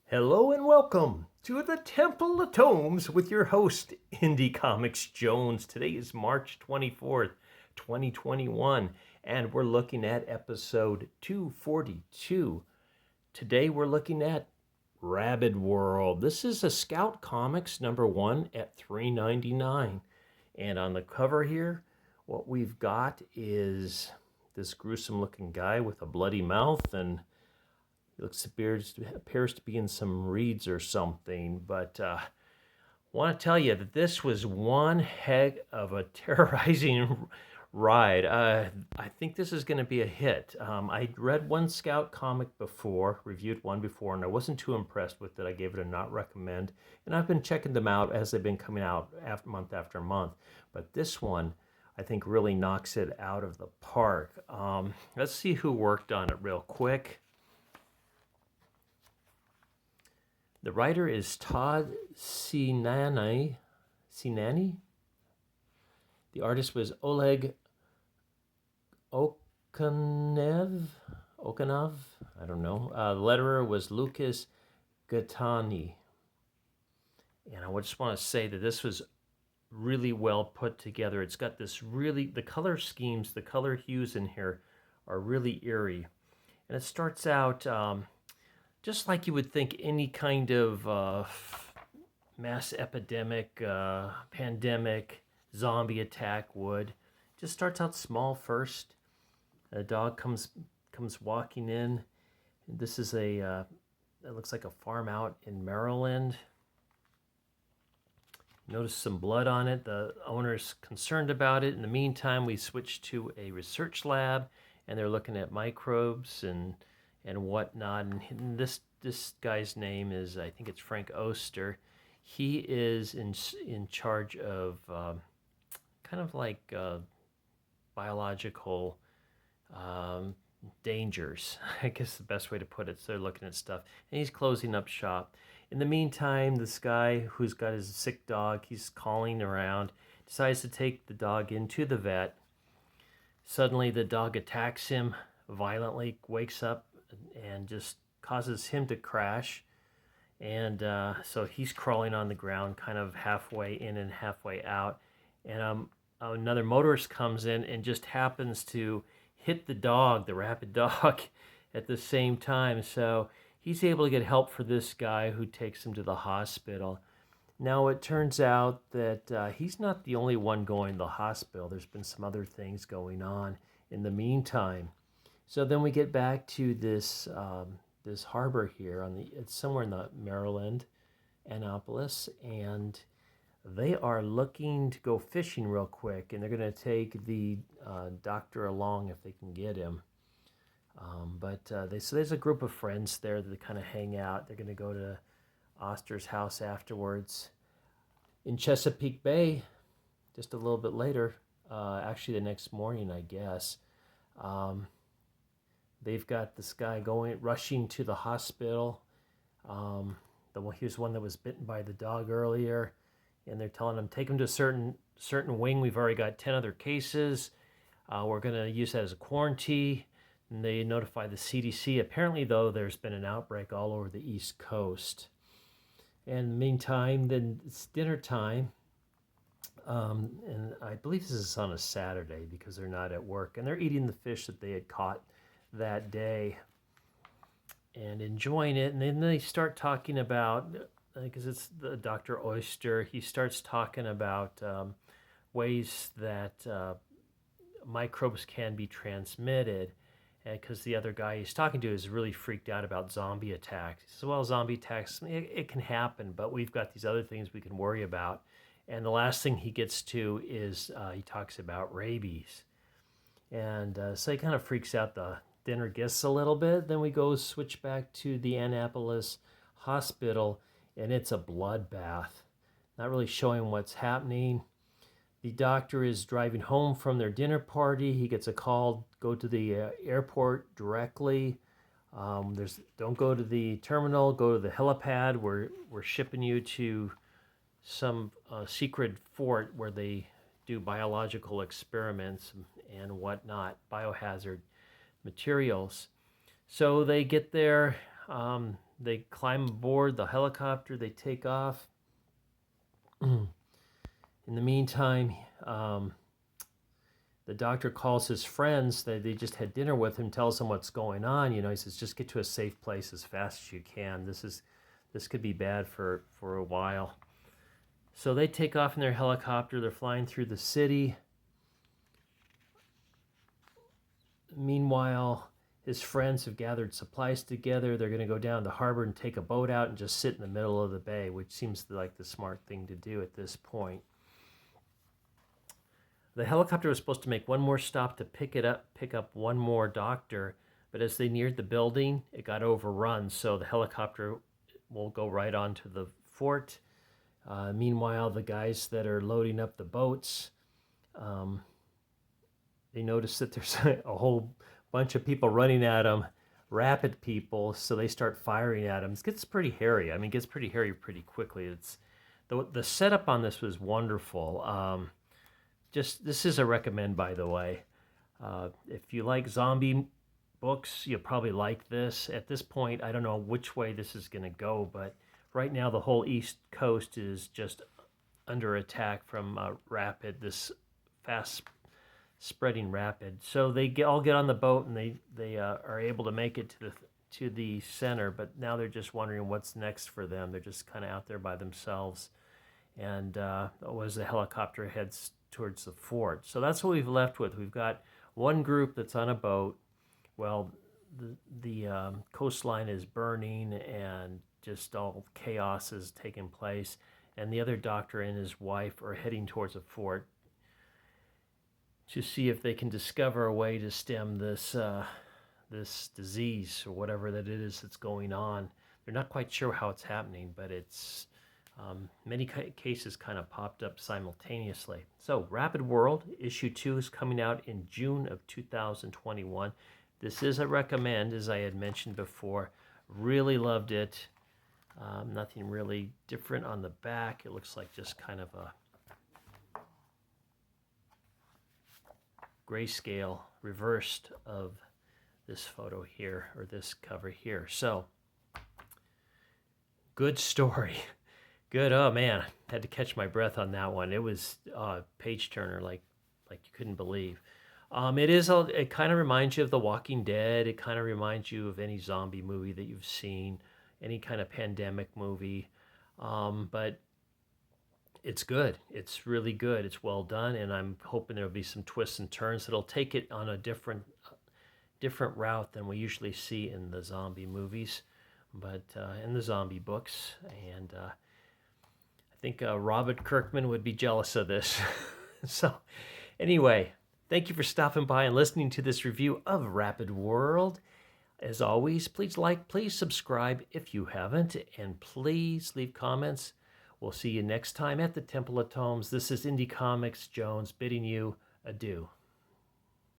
Hello and welcome to the Temple of Tomes with your host, Indie Comics Jones. Today is March 24th, 2021, and we're looking at episode 242. Today we're looking at Rabid World. This is a Scout Comics #1 at $3.99. And on the cover here, what we've got is this gruesome looking guy with a bloody mouth, and appears to be in some reeds or something, but want to tell you that this was one heck of a terrorizing ride. I think this is going to be a hit. I read one Scout comic before, reviewed one before, and I wasn't too impressed with it. I gave it a not recommend, and I've been checking them out as they've been coming out month after month. But this one, I think, really knocks it out of the park. Let's see who worked on it real quick. The writer is Todd Sinani. The artist was Oleg Okanov. I don't know. The letterer was Lucas Gattani. And I just want to say that this was really well put together. It's got this the color schemes, the color hues in here are really eerie. And it starts out just like you would think any kind of mass epidemic, pandemic, zombie attack would. Just starts out small first. A dog comes walking in. This is it looks like a farm out in Maryland. Notice some blood on it. The owner's concerned about it. In the meantime, we switch to a research lab, and they're looking at microbes and whatnot. And this guy's name is, I think it's Frank Oster. He is in charge of kind of like biological dangers, I guess the best way to put it. So they're looking at stuff, and he's closing up shop. In the meantime, this guy who's got his sick dog, he's calling around, decides to take the dog into the vet. Suddenly the dog attacks him violently, wakes up, and just causes him to crash. And so he's crawling on the ground, kind of halfway in and halfway out. And another motorist comes in and just happens to hit the rabid dog, at the same time. So he's able to get help for this guy, who takes him to the hospital. Now it turns out that he's not the only one going to the hospital. There's been some other things going on in the meantime. So then we get back to this this harbor here it's somewhere in the Maryland, Annapolis, and they are looking to go fishing real quick, and they're going to take the doctor along if they can get him. So there's a group of friends there that they kind of hang out. They're going to go to Oster's house afterwards. In Chesapeake Bay, just a little bit later, actually the next morning, I guess, they've got this guy rushing to the hospital. Here's one that was bitten by the dog earlier, and they're telling him, take him to a certain wing. We've already got 10 other cases. We're going to use that as a quarantine. And they notify the CDC. Apparently, though, there's been an outbreak all over the East Coast. And in the meantime, then it's dinner time. And I believe this is on a Saturday because they're not at work. And they're eating the fish that they had caught that day and enjoying it. And then they start talking about, because it's the Dr. Oyster, he starts talking about ways that microbes can be transmitted. Because the other guy he's talking to is really freaked out about zombie attacks. He says, well, zombie attacks, it can happen, but we've got these other things we can worry about. And the last thing he gets to is he talks about rabies. And so he kind of freaks out the dinner guests a little bit. Then we switch back to the Annapolis hospital, and it's a bloodbath. Not really showing what's happening. The doctor is driving home from their dinner party. He gets a call, go to the airport directly. Don't go to the terminal, go to the helipad. We're shipping you to some secret fort where they do biological experiments and whatnot, biohazard materials. So they get there. They climb aboard the helicopter. They take off. In the meantime, the doctor calls his friends. They just had dinner with him, tells them what's going on. He says, just get to a safe place as fast as you can. This could be bad for a while. So they take off in their helicopter. They're flying through the city. Meanwhile, his friends have gathered supplies together. They're going to go down to the harbor and take a boat out and just sit in the middle of the bay, which seems like the smart thing to do at this point. The helicopter was supposed to make one more stop to pick up one more doctor, but as they neared the building, it got overrun, so the helicopter will go right onto the fort. Meanwhile, the guys that are loading up the boats, they notice that there's a whole bunch of people running at them, Rabid people, so they start firing at them. It gets pretty hairy. It gets pretty hairy pretty quickly. It's the setup on this was wonderful. This is a recommend, by the way. If you like zombie books, you'll probably like this. At this point, I don't know which way this is going to go, but right now the whole East Coast is just under attack from Rabid, this fast spreading Rabid. So they all get on the boat and they are able to make it to the center, but now they're just wondering what's next for them. They're just kind of out there by themselves. And as the helicopter heads towards the fort. So that's what we've left with. We've got one group that's on a boat. Well, the coastline is burning and just all chaos is taking place. And the other doctor and his wife are heading towards a fort to see if they can discover a way to stem this disease or whatever that it is that's going on. They're not quite sure how it's happening, but it's many cases kind of popped up simultaneously. So Rabid World, issue 2 is coming out in June of 2021. This is a recommend, as I had mentioned before. Really loved it. Nothing really different on the back. It looks like just kind of a grayscale reversed of this photo here, or this cover here. So, good story. Good. Oh man, had to catch my breath on that one. It was page turner, like you couldn't believe. It kind of reminds you of The Walking Dead. It kind of reminds you of any zombie movie that you've seen, any kind of pandemic movie. But it's good. It's really good. It's well done, and I'm hoping there'll be some twists and turns that'll take it on a different route than we usually see in the zombie movies, but in the zombie books. And I think Robert Kirkman would be jealous of this. So anyway, thank you for stopping by and listening to this review of Rabid World. As always, please like, please subscribe if you haven't, and please leave comments. We'll see you next time at the Temple of Tomes. This is Indie Comics Jones bidding you adieu.